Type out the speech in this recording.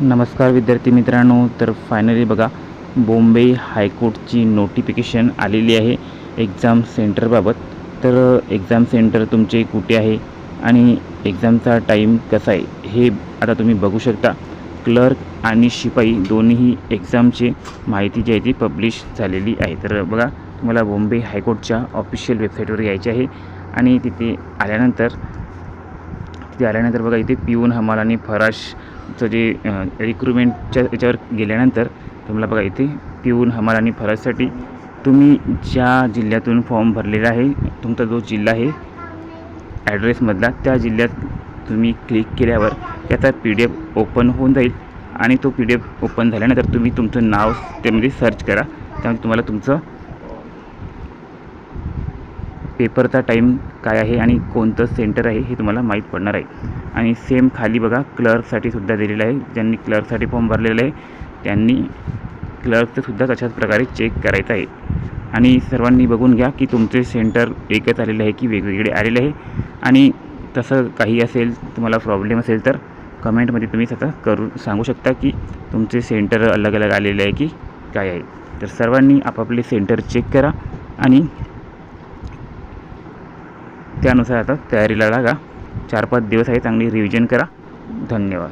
नमस्कार विद्यार्थी मित्रांनो, तर फायनली बघा बॉम्बे हायकोर्टची नोटिफिकेशन आलेली आहे एक्झाम सेंटरबाबत. तर एक्झाम सेंटर तुमचे कुठे आहे आणि एक्झामचा टाईम कसा आहे हे आता तुम्ही बघू शकता. क्लर्क आणि शिपाई दोन्ही एक्झामची माहिती जी आहे ती पब्लिश झालेली आहे. तर बघा तुम्हाला बॉम्बे हायकोर्टच्या ऑफिशियल वेबसाईटवर यायचे आहे आणि तिथे आल्यानंतर बघा इथे पिऊन हमाल आणि फराशचं जे रिक्रुटमेंटच्या याच्यावर गेल्यानंतर तुम्हाला बघा इथे पिऊन हमाल आणि फराशसाठी तुम्ही ज्या जिल्ह्यातून फॉर्म भरलेला आहे, तुमचा जो जिल्हा आहे ॲड्रेसमधला, त्या जिल्ह्यात तुम्ही क्लिक केल्यावर त्याचा PDF ओपन होऊन जाईल आणि तो PDF ओपन झाल्यानंतर तुम्ही तुमचं नाव त्यामध्ये सर्च करा. त्यामध्ये तुम्हाला तुमचं पेपरचा टाईम काय आहे आणि कोणतं सेंटर आहे हे तुम्हाला माहीत पडणार आहे. आणि सेम खाली बघा क्लर्कसाठी सुद्धा दिलेलं आहे. ज्यांनी क्लर्कसाठी फॉर्म भरलेला आहे त्यांनी क्लर्कचं सुद्धा तशाच प्रकारे चेक करायचं आहे. आणि सर्वांनी बघून घ्या की तुमचे सेंटर एकच आलेलं आहे की वेगवेगळे आलेले आहे. आणि तसं काही असेल, तुम्हाला प्रॉब्लेम असेल तर कमेंटमध्ये तुम्ही स्वतः करून सांगू शकता की तुमचे सेंटर अलग अलग आलेले आहे की काय आहे. तर सर्वांनी आपापले सेंटर चेक करा आणि त्यानुसार आता तयारीला लागा. 4-5 दिवस आहे, चांगली रिव्हिजन करा. धन्यवाद.